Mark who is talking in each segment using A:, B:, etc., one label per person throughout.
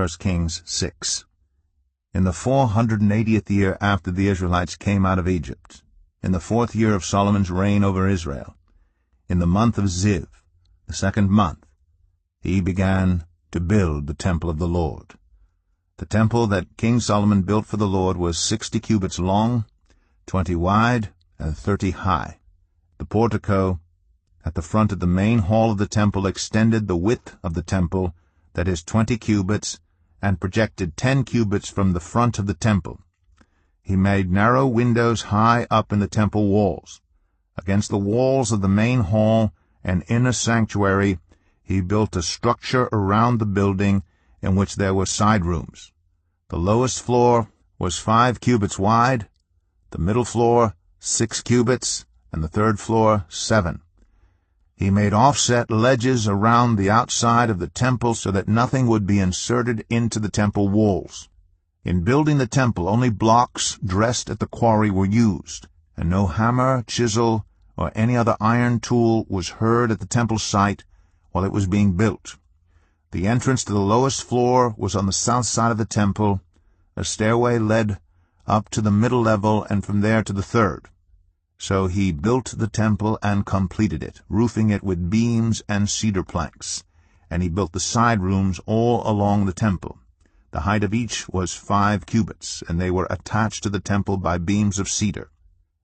A: 1 Kings 6. In the 480th year after the Israelites came out of Egypt, in the 4th year of Solomon's reign over Israel, in the month of Ziv, the 2nd month, he began to build the temple of the Lord. The temple that King Solomon built for the Lord was 60 cubits long, 20 wide, and 30 high. The portico at the front of the main hall of the temple extended the width of the temple, that is 20 cubits, and projected 10 cubits from the front of the temple. He made narrow windows high up in the temple walls. Against the walls of the main hall and inner sanctuary he built a structure around the building in which there were side rooms. The lowest floor was 5 cubits wide, the middle floor 6 cubits, and the third floor 7. He made offset ledges around the outside of the temple so that nothing would be inserted into the temple walls. In building the temple, only blocks dressed at the quarry were used, and no hammer, chisel, or any other iron tool was heard at the temple site while it was being built. The entrance to the lowest floor was on the south side of the temple. A stairway led up to the middle level and from there to the third. So he built the temple and completed it, roofing it with beams and cedar planks. And he built the side rooms all along the temple. The height of each was 5 cubits, and they were attached to the temple by beams of cedar.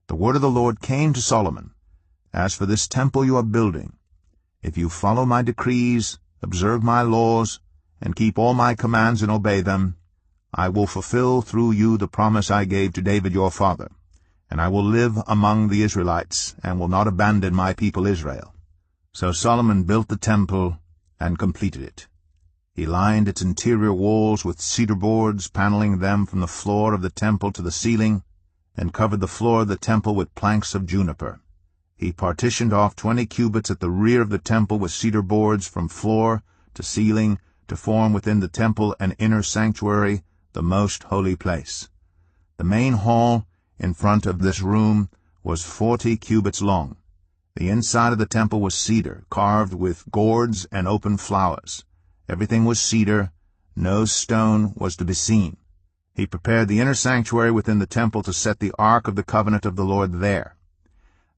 A: The word of the Lord came to Solomon, "As for this temple you are building, if you follow my decrees, observe my laws, and keep all my commands and obey them, I will fulfill through you the promise I gave to David your father. And I will live among the Israelites, and will not abandon my people Israel." So Solomon built the temple and completed it. He lined its interior walls with cedar boards, paneling them from the floor of the temple to the ceiling, and covered the floor of the temple with planks of juniper. He partitioned off 20 cubits at the rear of the temple with cedar boards from floor to ceiling to form within the temple an inner sanctuary, the most holy place. The main hall in front of this room was 40 cubits long. The inside of the temple was cedar, carved with gourds and open flowers. Everything was cedar. No stone was to be seen. He prepared the inner sanctuary within the temple to set the ark of the covenant of the Lord there.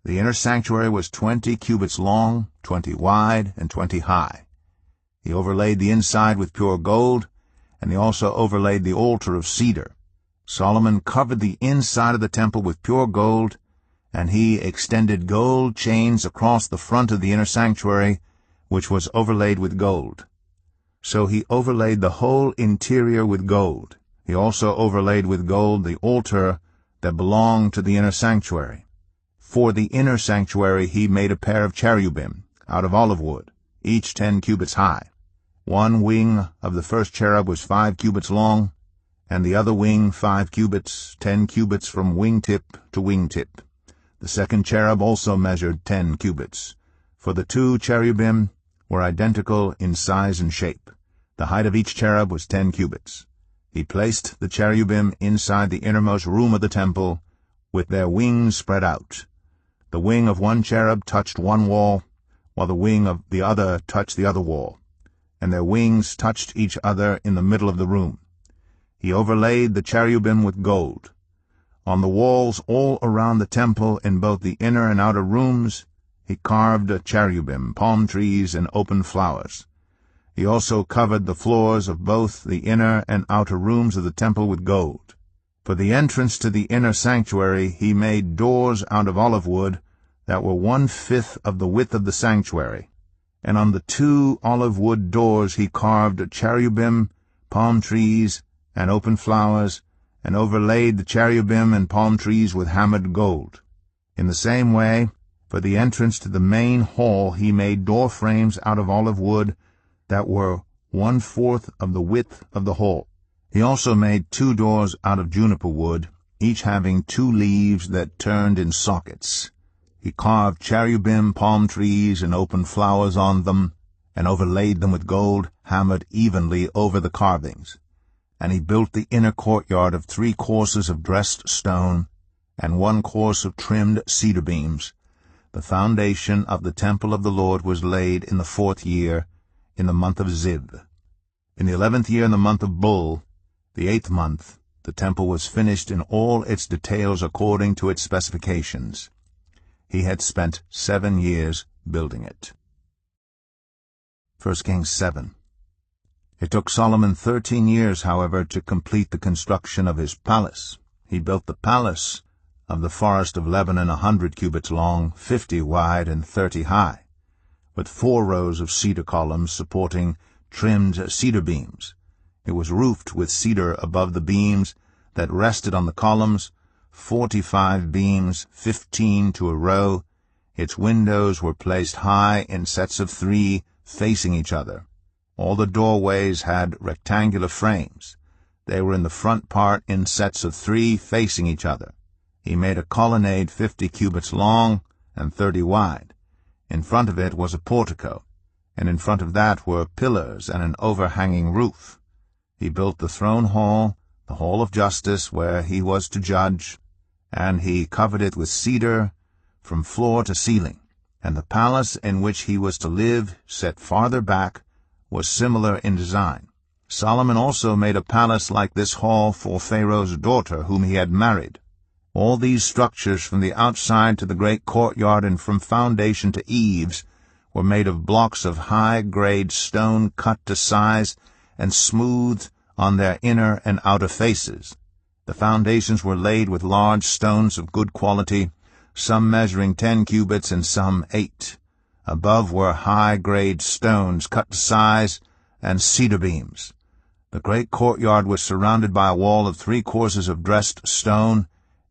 A: The inner sanctuary was 20 cubits long, 20 wide, and 20 high. He overlaid the inside with pure gold, and he also overlaid the altar of cedar. Solomon covered the inside of the temple with pure gold, and he extended gold chains across the front of the inner sanctuary, which was overlaid with gold. So he overlaid the whole interior with gold. He also overlaid with gold the altar that belonged to the inner sanctuary. For the inner sanctuary he made a pair of cherubim out of olive wood, each 10 cubits high. One wing of the first cherub was 5 cubits long, and the other wing 5 cubits, 10 cubits from wingtip to wingtip. The second cherub also measured 10 cubits, for the 2 cherubim were identical in size and shape. The height of each cherub was 10 cubits. He placed the cherubim inside the innermost room of the temple, with their wings spread out. The wing of one cherub touched one wall, while the wing of the other touched the other wall, and their wings touched each other in the middle of the room. He overlaid the cherubim with gold. On the walls all around the temple, in both the inner and outer rooms, he carved cherubim, palm trees, and open flowers. He also covered the floors of both the inner and outer rooms of the temple with gold. For the entrance to the inner sanctuary he made doors out of olive wood that were 1/5 of the width of the sanctuary, and on the 2 olive wood doors he carved cherubim, palm trees, and open flowers, and overlaid the cherubim and palm trees with hammered gold. In the same way, for the entrance to the main hall he made door frames out of olive wood that were 1/4 of the width of the hall. He also made 2 doors out of juniper wood, each having 2 leaves that turned in sockets. He carved cherubim, palm trees, and open flowers on them, and overlaid them with gold, hammered evenly over the carvings. And he built the inner courtyard of 3 courses of dressed stone, and 1 course of trimmed cedar beams. The foundation of the temple of the Lord was laid in the 4th year, in the month of Ziv. In the 11th year in the month of Bul, the 8th month, the temple was finished in all its details according to its specifications. He had spent 7 years building it. 1 Kings 7. It took Solomon 13 years, however, to complete the construction of his palace. He built the palace of the forest of Lebanon 100 cubits long, 50 wide, and 30 high, with 4 rows of cedar columns supporting trimmed cedar beams. It was roofed with cedar above the beams that rested on the columns, 45 beams, 15 to a row. Its windows were placed high in sets of 3, facing each other. All the doorways had rectangular frames. They were in the front part in sets of 3, facing each other. He made a colonnade 50 cubits long and 30 wide. In front of it was a portico, and in front of that were pillars and an overhanging roof. He built the throne hall, the hall of justice, where he was to judge, and he covered it with cedar from floor to ceiling. And the palace in which he was to live, set farther back, was similar in design. Solomon also made a palace like this hall for Pharaoh's daughter, whom he had married. All these structures, from the outside to the great courtyard and from foundation to eaves, were made of blocks of high-grade stone cut to size and smoothed on their inner and outer faces. The foundations were laid with large stones of good quality, some measuring 10 cubits and some 8. Above were high-grade stones cut to size and cedar beams. The great courtyard was surrounded by a wall of 3 courses of dressed stone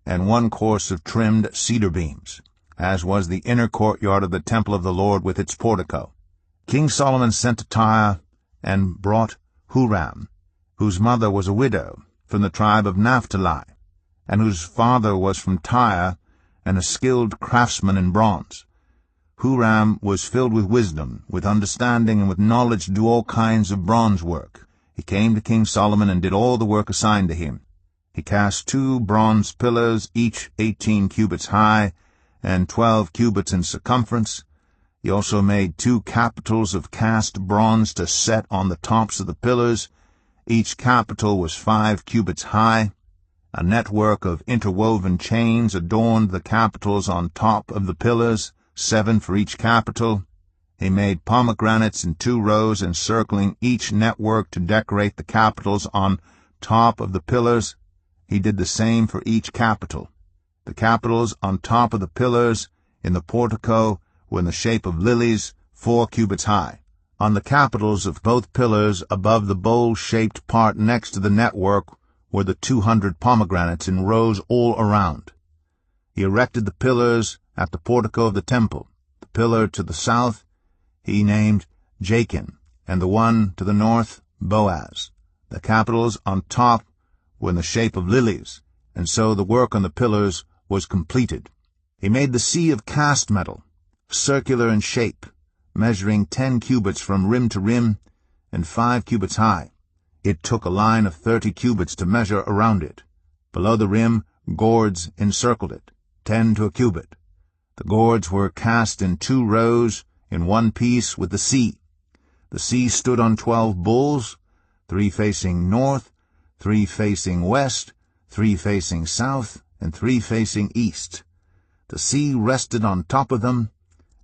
A: and 1 course of trimmed cedar beams, as was the inner courtyard of the temple of the Lord with its portico. King Solomon sent to Tyre and brought Huram, whose mother was a widow, from the tribe of Naphtali, and whose father was from Tyre and a skilled craftsman in bronze. Huram was filled with wisdom, with understanding, and with knowledge to do all kinds of bronze work. He came to King Solomon and did all the work assigned to him. He cast 2 bronze pillars, each 18 cubits high and 12 cubits in circumference. He also made 2 capitals of cast bronze to set on the tops of the pillars. Each capital was 5 cubits high. A network of interwoven chains adorned the capitals on top of the pillars, 7 for each capital. He made pomegranates in 2 rows encircling each network to decorate the capitals on top of the pillars. He did the same for each capital. The capitals on top of the pillars in the portico were in the shape of lilies, 4 cubits high. On the capitals of both pillars above the bowl-shaped part next to the network were the 200 pomegranates in rows all around. He erected the pillars at the portico of the temple. The pillar to the south he named Jachin, and the one to the north Boaz. The capitals on top were in the shape of lilies, and so the work on the pillars was completed. He made the sea of cast metal, circular in shape, measuring 10 cubits from rim to rim and 5 cubits high. It took a line of 30 cubits to measure around it. Below the rim, gourds encircled it, 10 to a cubit. The gourds were cast in 2 rows in one piece with the sea. The sea stood on 12 bulls, 3 facing north, 3 facing west, 3 facing south, and 3 facing east. The sea rested on top of them,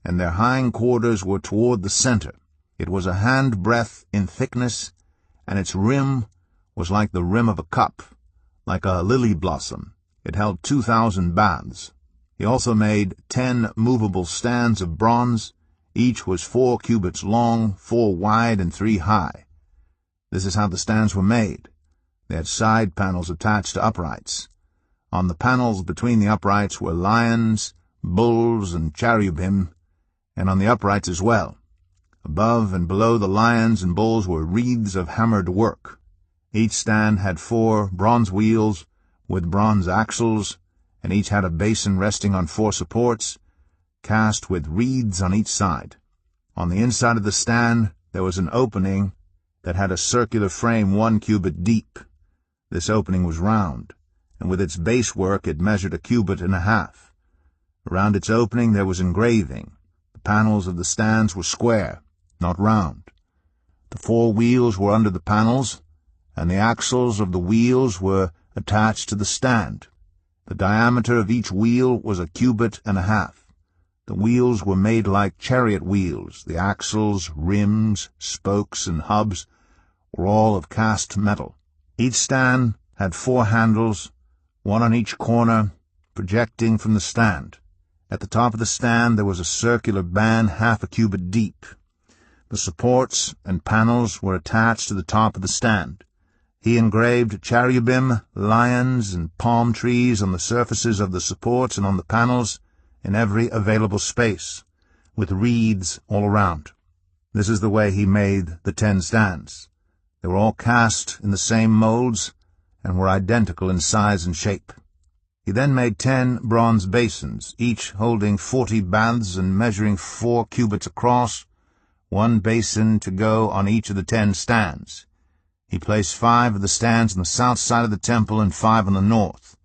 A: and their hind quarters were toward the center. It was a handbreadth in thickness, and its rim was like the rim of a cup, like a lily blossom. It held 2,000 baths. He also made 10 movable stands of bronze. Each was 4 cubits long, 4 wide, and 3 high. This is how the stands were made. They had side panels attached to uprights. On the panels between the uprights were lions, bulls, and cherubim, and on the uprights as well. Above and below the lions and bulls were wreaths of hammered work. Each stand had 4 bronze wheels with bronze axles, and each had a basin resting on 4 supports, cast with wreaths on each side. On the inside of the stand there was an opening that had a circular frame 1 cubit deep. This opening was round, and with its base work it measured 1.5 cubits. Around its opening there was engraving. The panels of the stands were square, not round. The 4 wheels were under the panels, and the axles of the wheels were attached to the stand. The diameter of each wheel was 1.5 cubits. The wheels were made like chariot wheels. The axles, rims, spokes, and hubs were all of cast metal. Each stand had 4 handles, one on each corner, projecting from the stand. At the top of the stand there was a circular band 1/2 cubit deep. The supports and panels were attached to the top of the stand. He engraved cherubim, lions, and palm trees on the surfaces of the supports and on the panels in every available space, with reeds all around. This is the way he made the 10 stands. They were all cast in the same molds and were identical in size and shape. He then made 10 bronze basins, each holding 40 baths and measuring 4 cubits across, 1 basin to go on each of the 10 stands. He placed 5 of the stands on the south side of the temple and 5 on the north.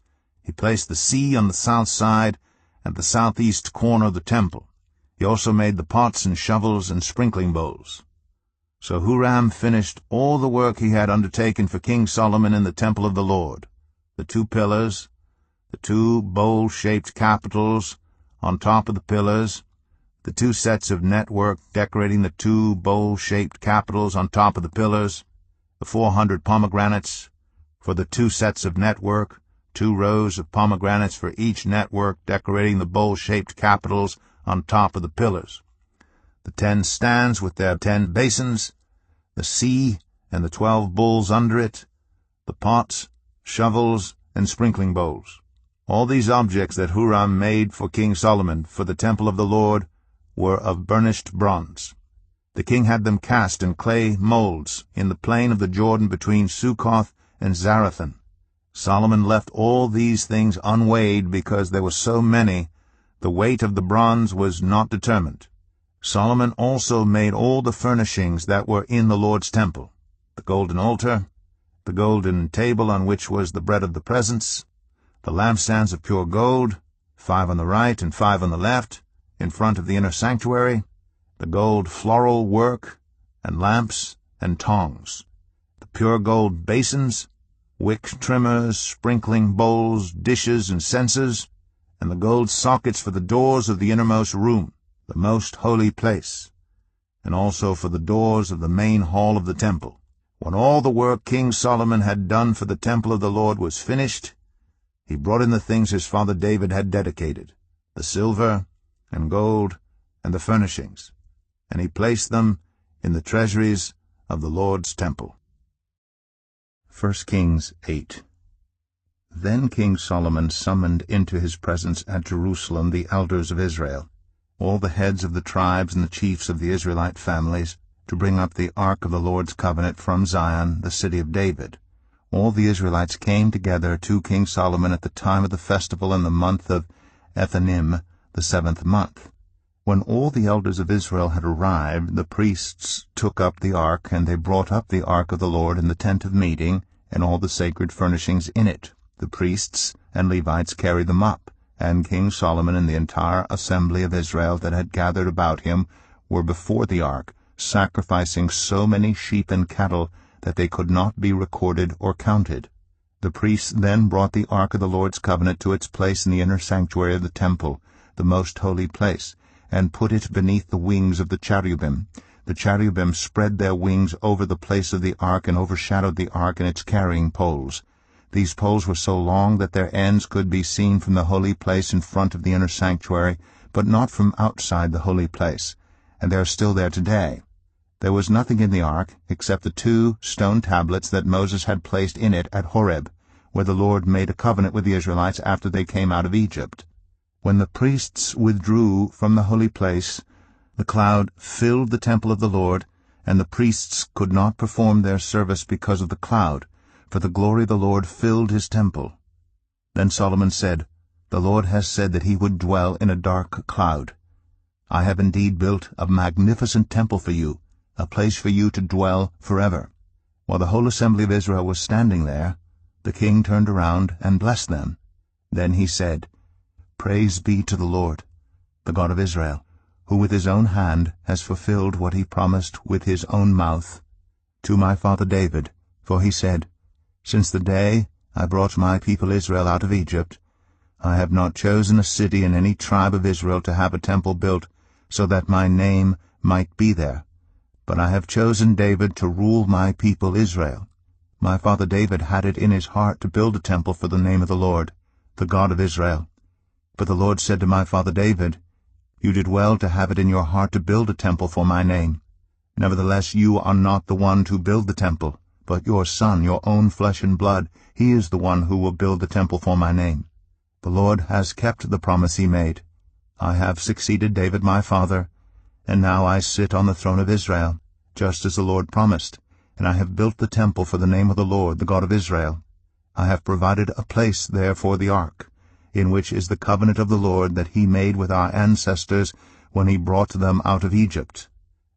A: He placed the sea on the south side at the southeast corner of the temple. He also made the pots and shovels and sprinkling bowls. So Huram finished all the work he had undertaken for King Solomon in the temple of the Lord: the 2 pillars, the 2 bowl-shaped capitals on top of the pillars, the 2 sets of network decorating the 2 bowl-shaped capitals on top of the pillars, the 400 pomegranates for the 2 sets of network, 2 rows of pomegranates for each network decorating the bowl-shaped capitals on top of the pillars, the 10 stands with their 10 basins, the sea and the 12 bowls under it, the pots, shovels, and sprinkling bowls. All these objects that Huram made for King Solomon for the temple of the Lord were of burnished bronze. The king had them cast in clay molds in the plain of the Jordan between Succoth and Zarethan. Solomon left all these things unweighed because there were so many. The weight of the bronze was not determined. Solomon also made all the furnishings that were in the Lord's temple: the golden altar, the golden table on which was the bread of the presence, the lampstands of pure gold, 5 on the right and 5 on the left, in front of the inner sanctuary, the gold floral work, and lamps and tongs, the pure gold basins, wick trimmers, sprinkling bowls, dishes, and censers, and the gold sockets for the doors of the innermost room, the most holy place, and also for the doors of the main hall of the temple. When all the work King Solomon had done for the temple of the Lord was finished, he brought in the things his father David had dedicated, the silver and gold and the furnishings, and he placed them in the treasuries of the Lord's temple. 1 Kings 8. Then King Solomon summoned into his presence at Jerusalem the elders of Israel, all the heads of the tribes and the chiefs of the Israelite families, to bring up the ark of the Lord's covenant from Zion, the city of David. All the Israelites came together to King Solomon at the time of the festival in the month of Ethanim, the 7th month. When all the elders of Israel had arrived, the priests took up the ark, and they brought up the ark of the Lord in the tent of meeting, and all the sacred furnishings in it. The priests and Levites carried them up, and King Solomon and the entire assembly of Israel that had gathered about him were before the ark, sacrificing so many sheep and cattle that they could not be recorded or counted. The priests then brought the ark of the Lord's covenant to its place in the inner sanctuary of the temple, the most holy place, and put it beneath the wings of the cherubim. The cherubim spread their wings over the place of the ark and overshadowed the ark and its carrying poles. These poles were so long that their ends could be seen from the holy place in front of the inner sanctuary, but not from outside the holy place, and they are still there today. There was nothing in the ark except the 2 stone tablets that Moses had placed in it at Horeb, where the Lord made a covenant with the Israelites after they came out of Egypt. When the priests withdrew from the holy place, the cloud filled the temple of the Lord, and the priests could not perform their service because of the cloud, for the glory of the Lord filled his temple. Then Solomon said, "The Lord has said that he would dwell in a dark cloud. I have indeed built a magnificent temple for you, a place for you to dwell forever." While the whole assembly of Israel was standing there, the king turned around and blessed them. Then he said, "Praise be to the Lord, the God of Israel, who with his own hand has fulfilled what he promised with his own mouth to my father David, for he said, Since the day I brought my people Israel out of Egypt, I have not chosen a city in any tribe of Israel to have a temple built, so that my name might be there. But I have chosen David to rule my people Israel. My father David had it in his heart to build a temple for the name of the Lord, the God of Israel. But the Lord said to my father David, You did well to have it in your heart to build a temple for my name. Nevertheless, you are not the one to build the temple, but your son, your own flesh and blood, he is the one who will build the temple for my name. The Lord has kept the promise he made. I have succeeded David my father, and now I sit on the throne of Israel, just as the Lord promised, and I have built the temple for the name of the Lord, the God of Israel. I have provided a place there for the ark, in which is the covenant of the Lord that he made with our ancestors when he brought them out of Egypt.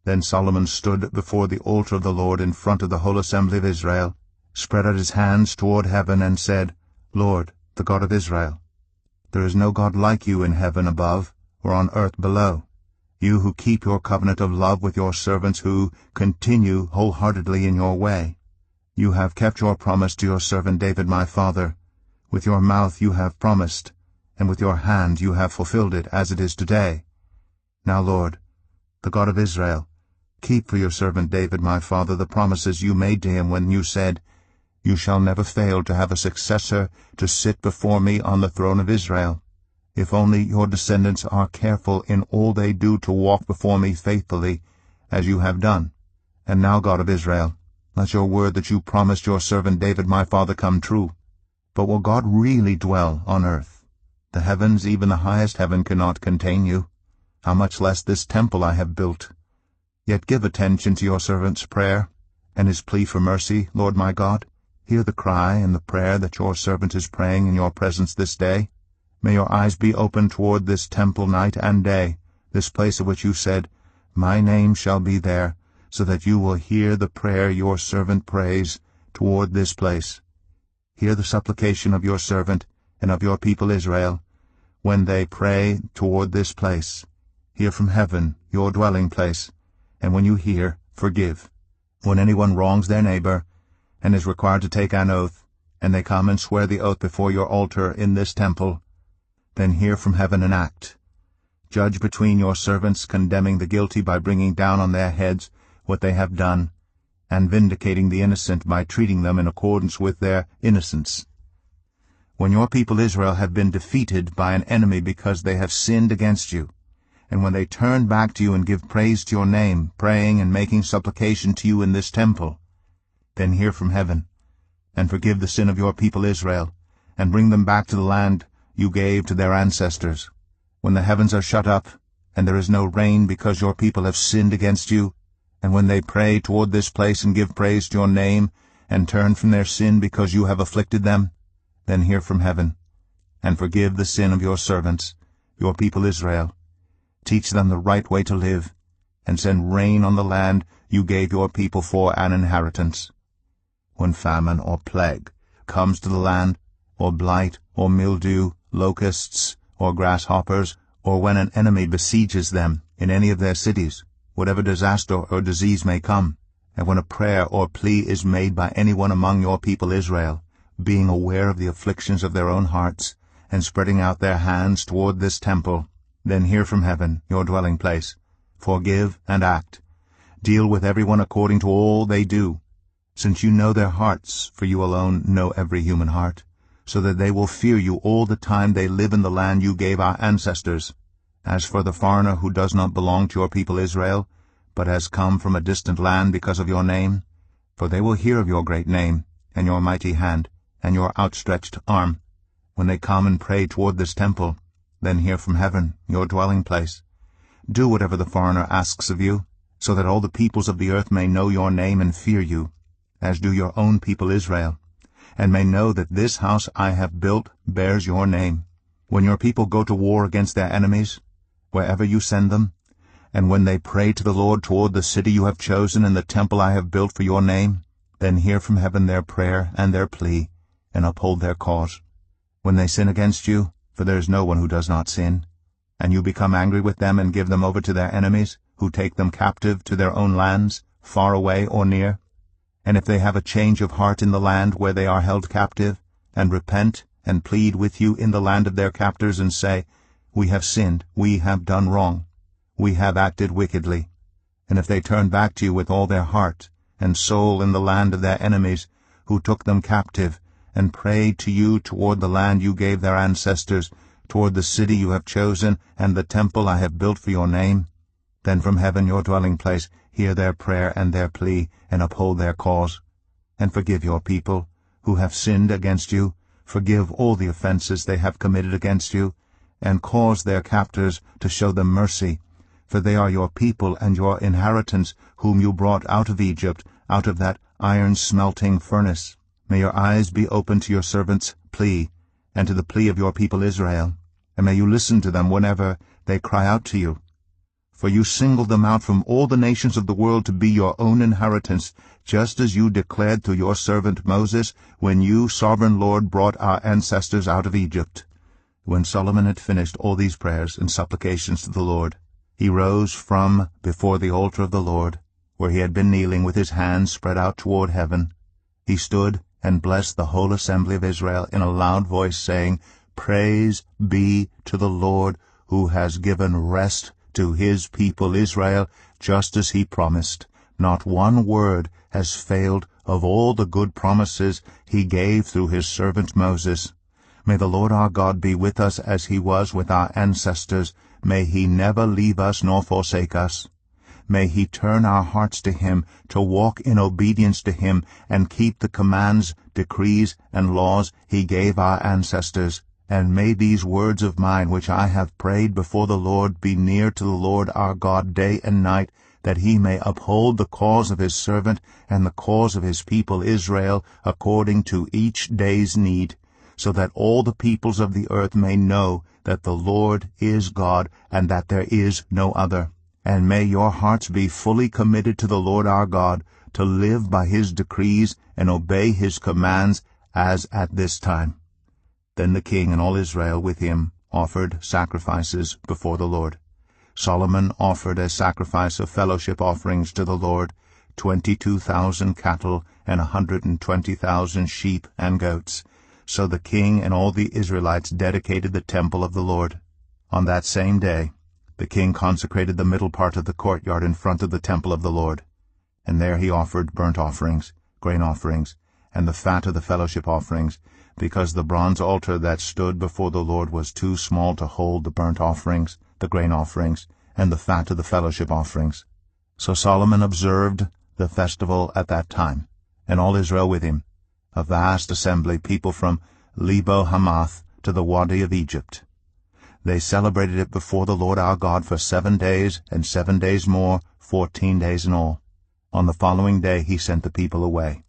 A: Then Solomon stood before the altar of the Lord in front of the whole assembly of Israel, spread out his hands toward heaven, and said, Lord, the God of Israel, there is no God like you in heaven above or on earth below, you who keep your covenant of love with your servants, who continue wholeheartedly in your way. You have kept your promise to your servant David my father. With your mouth you have promised, and with your hand you have fulfilled it, as it is today. Now, Lord, the God of Israel, keep for your servant David my father the promises you made to him when you said, You shall never fail to have a successor to sit before me on the throne of Israel, if only your descendants are careful in all they do to walk before me faithfully, as you have done. And now, God of Israel, let your word that you promised your servant David my father come true. But will God really dwell on earth? The heavens, even the highest heaven, cannot contain you. How much less this temple I have built? Yet give attention to your servant's prayer, and his plea for mercy, Lord my God. Hear the cry and the prayer that your servant is praying in your presence this day. May your eyes be open toward this temple night and day, this place of which you said, My name shall be there, so that you will hear the prayer your servant prays toward this place. Hear the supplication of your servant and of your people Israel, when they pray toward this place. Hear from heaven, your dwelling place, and when you hear, forgive. When anyone wrongs their neighbor, and is required to take an oath, and they come and swear the oath before your altar in this temple, then hear from heaven and act. Judge between your servants, condemning the guilty by bringing down on their heads what they have done, and vindicating the innocent by treating them in accordance with their innocence. When your people Israel have been defeated by an enemy because they have sinned against you, and when they turn back to you and give praise to your name, praying and making supplication to you in this temple, then hear from heaven, and forgive the sin of your people Israel, and bring them back to the land you gave to their ancestors. When the heavens are shut up, and there is no rain because your people have sinned against you, and when they pray toward this place and give praise to your name, and turn from their sin because you have afflicted them, then hear from heaven, and forgive the sin of your servants, your people Israel. Teach them the right way to live, and send rain on the land you gave your people for an inheritance. When famine or plague comes to the land, or blight or mildew, locusts or grasshoppers, or when an enemy besieges them in any of their cities, whatever disaster or disease may come, and when a prayer or plea is made by anyone among your people Israel, being aware of the afflictions of their own hearts, and spreading out their hands toward this temple, then hear from heaven, your dwelling place. Forgive and act. Deal with everyone according to all they do, since you know their hearts, for you alone know every human heart, so that they will fear you all the time they live in the land you gave our ancestors. As for the foreigner who does not belong to your people Israel, but has come from a distant land because of your name, for they will hear of your great name, and your mighty hand, and your outstretched arm, when they come and pray toward this temple, then hear from heaven, your dwelling place. Do whatever the foreigner asks of you, so that all the peoples of the earth may know your name and fear you, as do your own people Israel, and may know that this house I have built bears your name. When your people go to war against their enemies, wherever you send them, and when they pray to the Lord toward the city you have chosen and the temple I have built for your name, then hear from heaven their prayer and their plea, and uphold their cause. When they sin against you, for there is no one who does not sin, and you become angry with them and give them over to their enemies, who take them captive to their own lands, far away or near, And if they have a change of heart in the land where they are held captive, and repent and plead with you in the land of their captors, and say, We have sinned, we have done wrong, we have acted wickedly, and if they turn back to you with all their heart and soul in the land of their enemies, who took them captive, and prayed to you toward the land you gave their ancestors, toward the city you have chosen, and the temple I have built for your name, then from heaven your dwelling place hear their prayer and their plea, and uphold their cause. And forgive your people, who have sinned against you, forgive all the offenses they have committed against you, and cause their captors to show them mercy, for they are your people and your inheritance, whom you brought out of Egypt, out of that iron-smelting furnace. May your eyes be open to your servants' plea, and to the plea of your people Israel, and may you listen to them whenever they cry out to you. For you singled them out from all the nations of the world to be your own inheritance, just as you declared through your servant Moses, when you, sovereign Lord, brought our ancestors out of Egypt. When Solomon had finished all these prayers and supplications to the Lord, he rose from before the altar of the Lord, where he had been kneeling with his hands spread out toward heaven. He stood and blessed the whole assembly of Israel in a loud voice, saying, Praise be to the Lord, who has given rest to his people Israel, just as he promised. Not one word has failed of all the good promises he gave through his servant Moses. May the Lord our God be with us as he was with our ancestors. May he never leave us nor forsake us. May he turn our hearts to him, to walk in obedience to him, and keep the commands, decrees, and laws he gave our ancestors. And may these words of mine, which I have prayed before the Lord, be near to the Lord our God day and night, that he may uphold the cause of his servant and the cause of his people Israel, according to each day's need, so that all the peoples of the earth may know that the Lord is God, and that there is no other. And may your hearts be fully committed to the Lord our God, to live by his decrees and obey his commands, as at this time. Then the king and all Israel with him offered sacrifices before the Lord. Solomon offered as sacrifice of fellowship offerings to the Lord 22,000 cattle and 120,000 sheep and goats. So the king and all the Israelites dedicated the temple of the Lord. On that same day the king consecrated the middle part of the courtyard in front of the temple of the Lord. And there he offered burnt offerings, grain offerings, and the fat of the fellowship offerings, because the bronze altar that stood before the Lord was too small to hold the burnt offerings, the grain offerings, and the fat of the fellowship offerings. So Solomon observed the festival at that time, and all Israel with him, a vast assembly, people from Lebo Hamath to the Wadi of Egypt. They celebrated it before the Lord our God for 7 days, and 7 days more, 14 days in all. On the following day he sent the people away.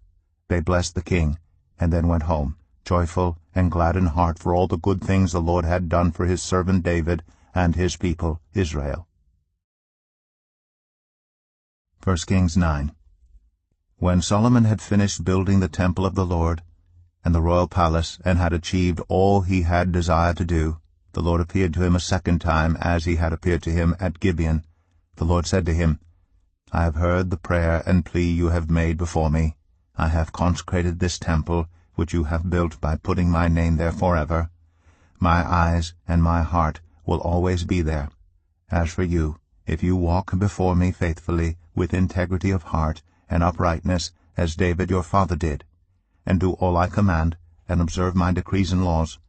A: They blessed the king, and then went home, joyful and glad in heart for all the good things the Lord had done for his servant David and his people Israel. 1 Kings 9. When Solomon had finished building the temple of the Lord and the royal palace, and had achieved all he had desired to do, the Lord appeared to him a second time, as he had appeared to him at Gibeon. The Lord said to him, I have heard the prayer and plea you have made before me. I have consecrated this temple, which you have built by putting my name there forever. My eyes and my heart will always be there. As for you, if you walk before me faithfully, with integrity of heart and uprightness, as David your father did, and do all I command, and observe my decrees and laws,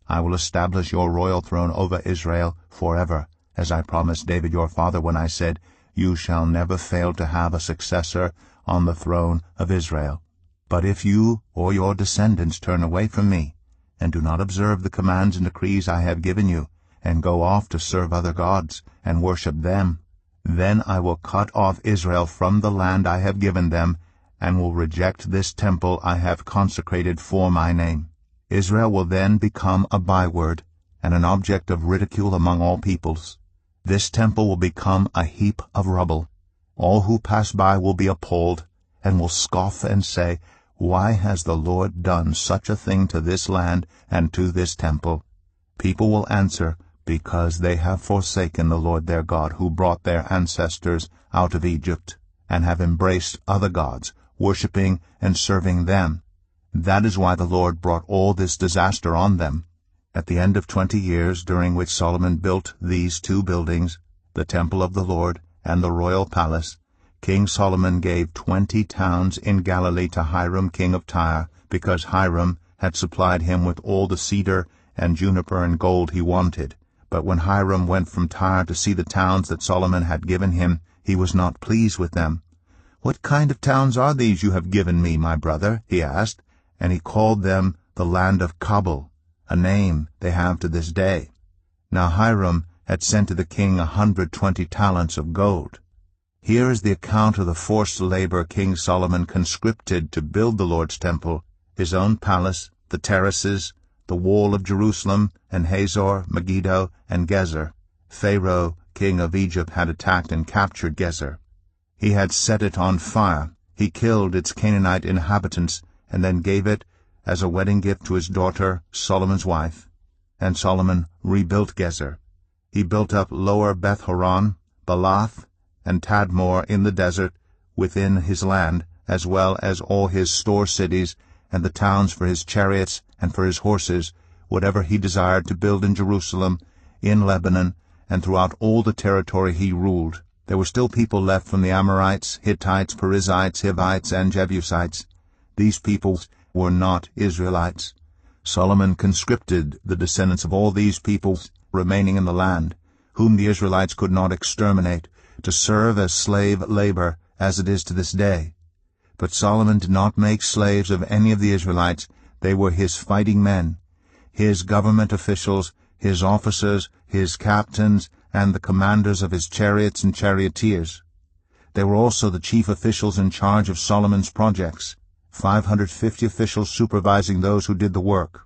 A: I will establish your royal throne over Israel forever, as I promised David your father when I said, You shall never fail to have a successor on the throne of Israel. But if you or your descendants turn away from me, and do not observe the commands and decrees I have given you, and go off to serve other gods, and worship them, then I will cut off Israel from the land I have given them, and will reject this temple I have consecrated for my name. Israel will then become a byword, and an object of ridicule among all peoples. This temple will become a heap of rubble. All who pass by will be appalled, and will scoff and say, Why has the Lord done such a thing to this land and to this temple? People will answer, Because they have forsaken the Lord their God, who brought their ancestors out of Egypt, and have embraced other gods, worshipping and serving them. That is why the Lord brought all this disaster on them. At the end of 20 years, during which Solomon built these two buildings, the temple of the Lord and the royal palace, King Solomon gave 20 towns in Galilee to Hiram king of Tyre, because Hiram had supplied him with all the cedar and juniper and gold he wanted. But when Hiram went from Tyre to see the towns that Solomon had given him, he was not pleased with them. "What kind of towns are these you have given me, my brother?" he asked, and he called them the land of Cabul, a name they have to this day. Now Hiram had sent to the king 120 talents of gold. Here is the account of the forced labor King Solomon conscripted to build the Lord's temple, his own palace, the terraces, the wall of Jerusalem, and Hazor, Megiddo, and Gezer. Pharaoh, king of Egypt, had attacked and captured Gezer. He had set it on fire. He killed its Canaanite inhabitants, and then gave it as a wedding gift to his daughter, Solomon's wife. And Solomon rebuilt Gezer. He built up Lower Beth-horon, Baalath, and Tadmor in the desert within his land, as well as all his store cities and the towns for his chariots and for his horses, whatever he desired to build in Jerusalem, in Lebanon, and throughout all the territory he ruled. There were still people left from the Amorites, Hittites, Perizzites, Hivites, and Jebusites. These peoples were not Israelites. Solomon conscripted the descendants of all these peoples remaining in the land, whom the Israelites could not exterminate, to serve as slave labor, as it is to this day. But Solomon did not make slaves of any of the Israelites. They were his fighting men, his government officials, his officers, his captains, and the commanders of his chariots and charioteers. They were also the chief officials in charge of Solomon's projects, 550 officials supervising those who did the work.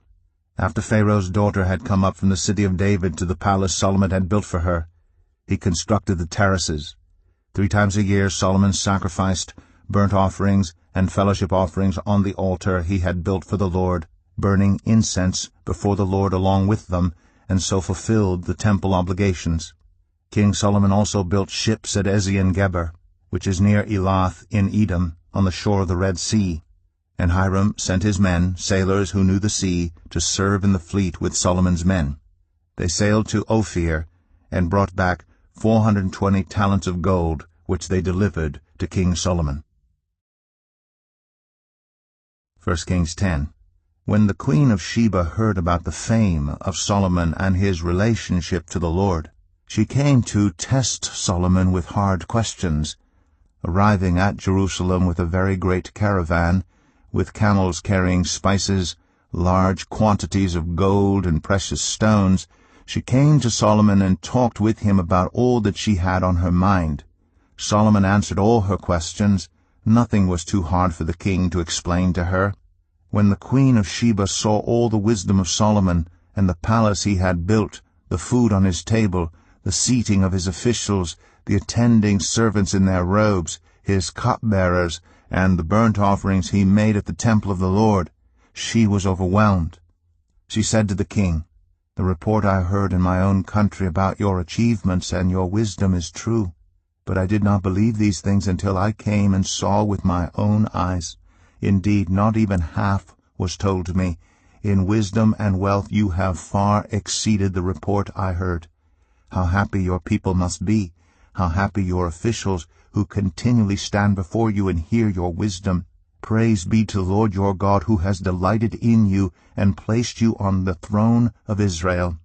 A: After Pharaoh's daughter had come up from the city of David to the palace Solomon had built for her, he constructed the terraces. 3 times a year Solomon sacrificed burnt offerings and fellowship offerings on the altar he had built for the Lord, burning incense before the Lord along with them, and so fulfilled the temple obligations. King Solomon also built ships at Ezion-Geber, which is near Elath in Edom, on the shore of the Red Sea. And Hiram sent his men, sailors who knew the sea, to serve in the fleet with Solomon's men. They sailed to Ophir, and brought back 420 talents of gold, which they delivered to King Solomon. 1 Kings 10. When the queen of Sheba heard about the fame of Solomon and his relationship to the Lord, she came to test Solomon with hard questions, arriving at Jerusalem with a very great caravan, with camels carrying spices, large quantities of gold and precious stones. She came to Solomon and talked with him about all that she had on her mind. Solomon answered all her questions. Nothing was too hard for the king to explain to her. When the queen of Sheba saw all the wisdom of Solomon, and the palace he had built, the food on his table, the seating of his officials, the attending servants in their robes, his cupbearers, and the burnt offerings he made at the temple of the Lord, she was overwhelmed. She said to the king, "The report I heard in my own country about your achievements and your wisdom is true. But I did not believe these things until I came and saw with my own eyes. Indeed, not even half was told to me. In wisdom and wealth you have far exceeded the report I heard. How happy your people must be, how happy your officials who continually stand before you and hear your wisdom. Praise be to the Lord your God, who has delighted in you and placed you on the throne of Israel.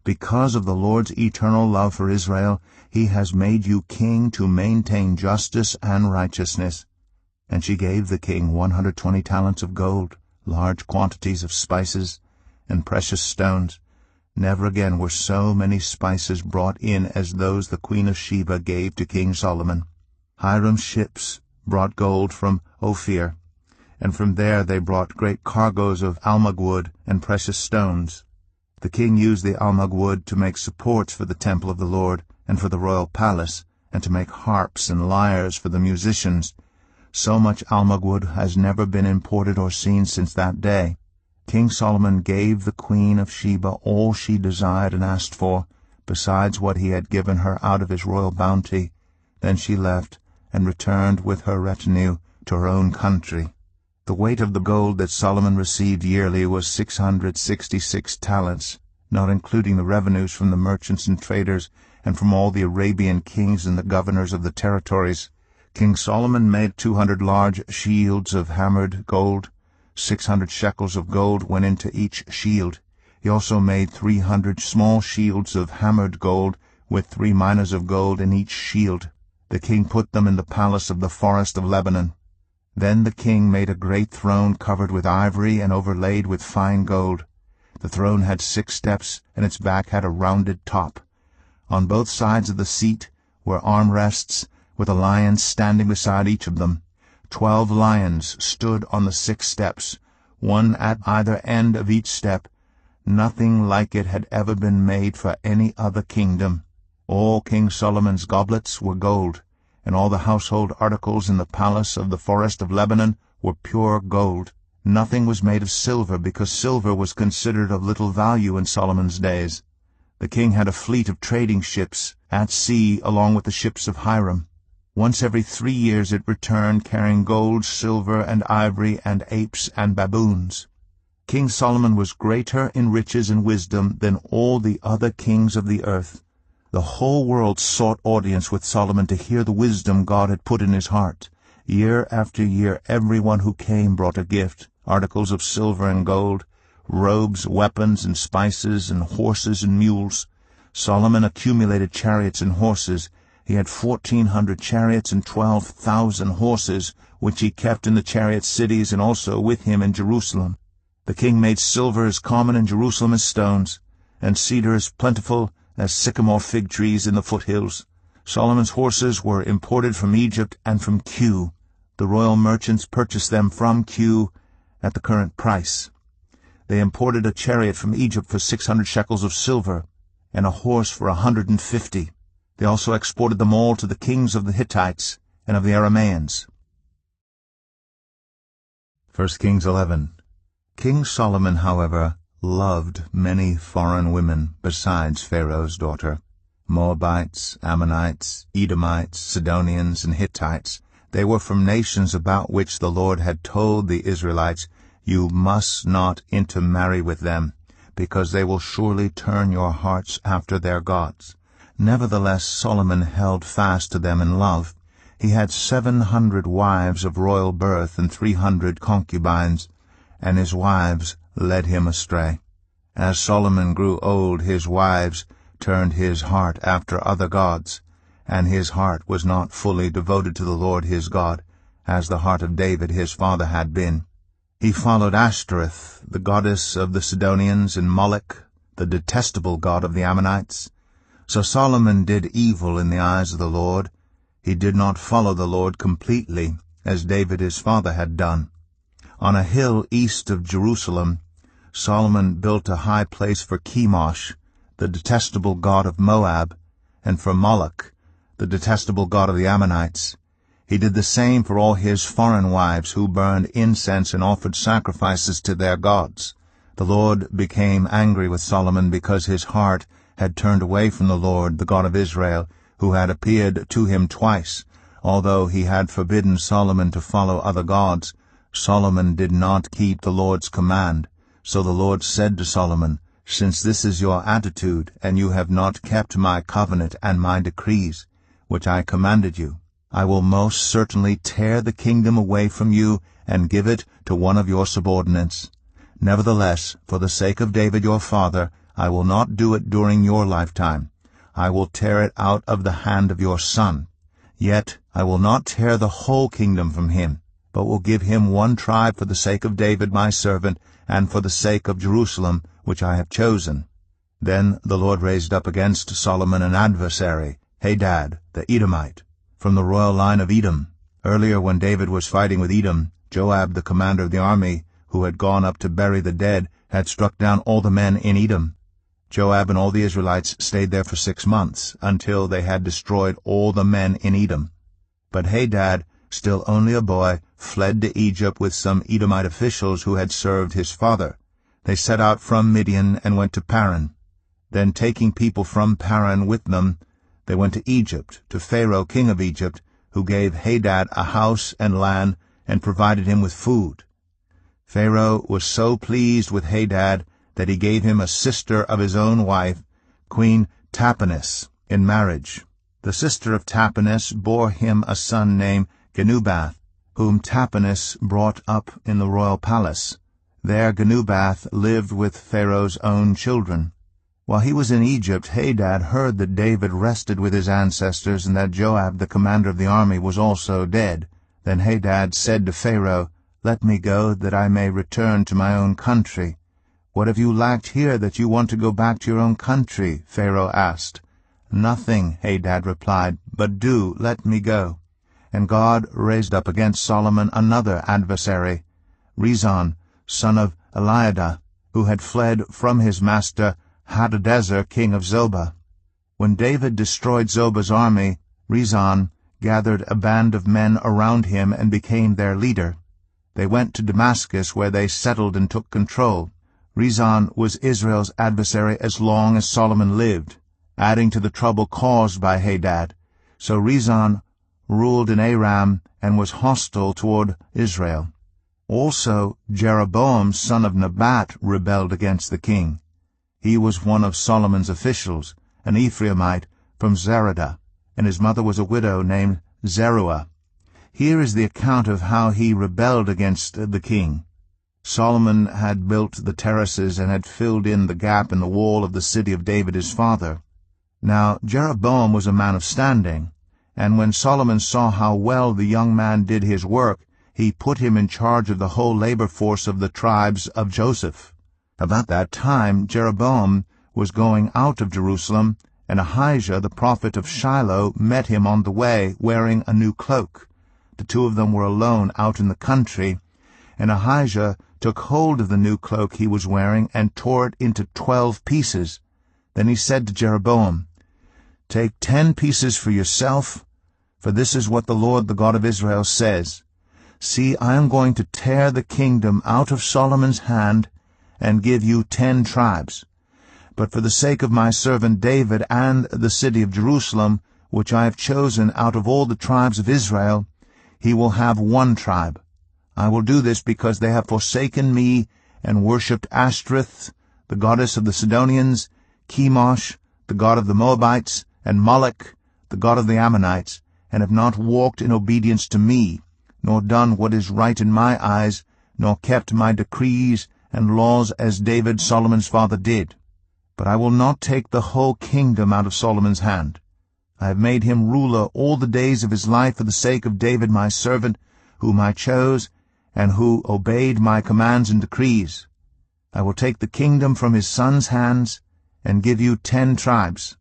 A: Because of the Lord's eternal love for Israel, he has made you king to maintain justice and righteousness." And she gave the king 120 talents of gold, large quantities of spices, and precious stones. Never again were so many spices brought in as those the queen of Sheba gave to King Solomon. Hiram's ships brought gold from Ophir, and from there they brought great cargoes of almug wood and precious stones. The king used the almug wood to make supports for the temple of the Lord and for the royal palace, and to make harps and lyres for the musicians. So much almug wood has never been imported or seen since that day. King Solomon gave the queen of Sheba all she desired and asked for, besides what he had given her out of his royal bounty. Then she left and returned with her retinue to her own country. The weight of the gold that Solomon received yearly was 666 talents, not including the revenues from the merchants and traders and from all the Arabian kings and the governors of the territories. King Solomon made 200 large shields of hammered gold. 600 shekels of gold went into each shield. He also made 300 small shields of hammered gold, with 3 minas of gold in each shield. The king put them in the palace of the forest of Lebanon. Then the king made a great throne covered with ivory and overlaid with fine gold. The throne had 6 steps, and its back had a rounded top. On both sides of the seat were armrests, with a lion standing beside each of them. 12 lions stood on the 6 steps, one at either end of each step. Nothing like it had ever been made for any other kingdom. All King Solomon's goblets were gold, and all the household articles in the palace of the forest of Lebanon were pure gold. Nothing was made of silver, because silver was considered of little value in Solomon's days. The king had a fleet of trading ships at sea along with the ships of Hiram. Once every 3 years it returned, carrying gold, silver, and ivory, and apes and baboons. King Solomon was greater in riches and wisdom than all the other kings of the earth. The whole world sought audience with Solomon to hear the wisdom God had put in his heart. Year after year everyone who came brought a gift, articles of silver and gold, robes, weapons, and spices, and horses and mules. Solomon accumulated chariots and horses. He had 1,400 chariots and 12,000 horses, which he kept in the chariot cities and also with him in Jerusalem. The king made silver as common in Jerusalem as stones, and cedar as plentiful as sycamore fig trees in the foothills. Solomon's horses were imported from Egypt and from Kue. The royal merchants purchased them from Kue at the current price. They imported a chariot from Egypt for 600 shekels of silver, and a horse for 150. They also exported them all to the kings of the Hittites and of the Arameans. 1 Kings 11. King Solomon, however, loved many foreign women besides Pharaoh's daughter, Moabites, Ammonites, Edomites, Sidonians, and Hittites. They were from nations about which the Lord had told the Israelites, "You must not intermarry with them, because they will surely turn your hearts after their gods." Nevertheless Solomon held fast to them in love. He had 700 wives of royal birth and 300 concubines, and his wives led him astray. As Solomon grew old, his wives turned his heart after other gods, and his heart was not fully devoted to the Lord his God, as the heart of David his father had been. He followed Ashtoreth, the goddess of the Sidonians, and Moloch, the detestable god of the Ammonites. So Solomon did evil in the eyes of the Lord. He did not follow the Lord completely, as David his father had done. On a hill east of Jerusalem, Solomon built a high place for Chemosh, the detestable god of Moab, and for Moloch, the detestable god of the Ammonites. He did the same for all his foreign wives who burned incense and offered sacrifices to their gods. The Lord became angry with Solomon because his heart had turned away from the Lord, the God of Israel, who had appeared to him twice. Although he had forbidden Solomon to follow other gods, Solomon did not keep the Lord's command. So the Lord said to Solomon, "Since this is your attitude, and you have not kept my covenant and my decrees, which I commanded you, I will most certainly tear the kingdom away from you and give it to one of your subordinates. Nevertheless, for the sake of David your father, I will not do it during your lifetime. I will tear it out of the hand of your son. Yet I will not tear the whole kingdom from him, but will give him one tribe for the sake of David my servant, and for the sake of Jerusalem, which I have chosen." Then the Lord raised up against Solomon an adversary, Hadad the Edomite, from the royal line of Edom. Earlier, when David was fighting with Edom, Joab, the commander of the army, who had gone up to bury the dead, had struck down all the men in Edom. Joab and all the Israelites stayed there for 6 months, until they had destroyed all the men in Edom. But Hadad, still only a boy, fled to Egypt with some Edomite officials who had served his father. They set out from Midian and went to Paran. Then, taking people from Paran with them, they went to Egypt, to Pharaoh king of Egypt, who gave Hadad a house and land and provided him with food. Pharaoh was so pleased with Hadad that he gave him a sister of his own wife, Queen Tahpenes, in marriage. The sister of Tahpenes bore him a son named Genubath, whom Tahpenes brought up in the royal palace. There Genubath lived with Pharaoh's own children. While he was in Egypt, Hadad heard that David rested with his ancestors and that Joab, the commander of the army, was also dead. Then Hadad said to Pharaoh, "Let me go, that I may return to my own country." "What have you lacked here that you want to go back to your own country?" Pharaoh asked. "Nothing," Hadad replied, "but do let me go." And God raised up against Solomon another adversary, Rezon, son of Eliadah, who had fled from his master Hadadezer, king of Zobah. When David destroyed Zobah's army, Rezon gathered a band of men around him and became their leader. They went to Damascus, where they settled and took control. Rezon was Israel's adversary as long as Solomon lived, adding to the trouble caused by Hadad. So Rezon ruled in Aram and was hostile toward Israel. Also Jeroboam, son of Nebat, rebelled against the king. He was one of Solomon's officials, an Ephraimite from Zeradah, and his mother was a widow named Zeruah. Here is the account of how he rebelled against the king. Solomon had built the terraces and had filled in the gap in the wall of the city of David his father. Now Jeroboam was a man of standing, and when Solomon saw how well the young man did his work, he put him in charge of the whole labor force of the tribes of Joseph. About that time Jeroboam was going out of Jerusalem, and Ahijah the prophet of Shiloh met him on the way, wearing a new cloak. The two of them were alone out in the country, and Ahijah took hold of the new cloak he was wearing and tore it into 12 pieces. Then he said to Jeroboam, "Take 10 pieces for yourself, for this is what the Lord, the God of Israel, says. See, I am going to tear the kingdom out of Solomon's hand and give you 10 tribes. But for the sake of my servant David and the city of Jerusalem, which I have chosen out of all the tribes of Israel, he will have 1 tribe. I will do this because they have forsaken me and worshipped Ashtoreth, the goddess of the Sidonians, Chemosh, the god of the Moabites, and Moloch, the god of the Ammonites, and have not walked in obedience to me, nor done what is right in my eyes, nor kept my decrees and laws as David Solomon's father did. But I will not take the whole kingdom out of Solomon's hand. I have made him ruler all the days of his life for the sake of David my servant, whom I chose, and who obeyed my commands and decrees. I will take the kingdom from his son's hands, and give you 10 tribes.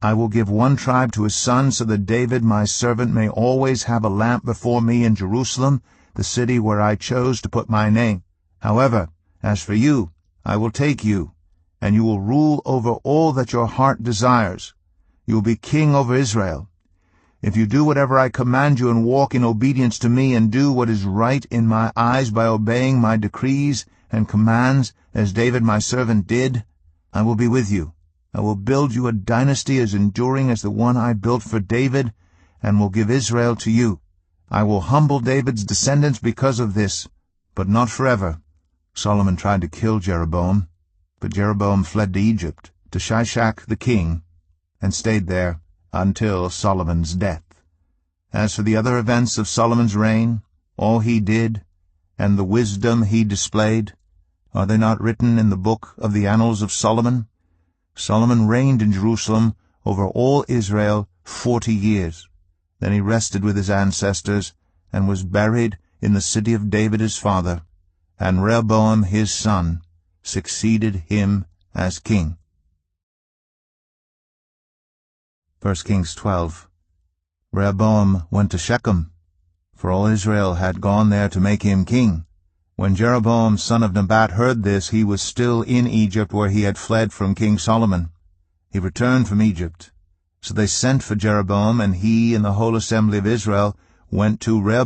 A: I will give 1 tribe to his son, so that David my servant may always have a lamp before me in Jerusalem, the city where I chose to put my name. However, as for you, I will take you, and you will rule over all that your heart desires. You will be king over Israel. If you do whatever I command you and walk in obedience to me and do what is right in my eyes by obeying my decrees and commands, as David my servant did, I will be with you. I will build you a dynasty as enduring as the one I built for David, and will give Israel to you. I will humble David's descendants because of this, but not forever." Solomon tried to kill Jeroboam, but Jeroboam fled to Egypt, to Shishak the king, and stayed there until Solomon's death. As for the other events of Solomon's reign, all he did, and the wisdom he displayed, are they not written in the book of the Annals of Solomon? Solomon reigned in Jerusalem over all Israel 40 years. Then he rested with his ancestors, and was buried in the city of David his father, and Rehoboam his son succeeded him as king. 1 Kings 12. Rehoboam went to Shechem, for all Israel had gone there to make him king. When Jeroboam son of Nebat heard this, he was still in Egypt, where he had fled from King Solomon. He returned from Egypt. So they sent for Jeroboam, and he and the whole assembly of Israel went to Rehoboam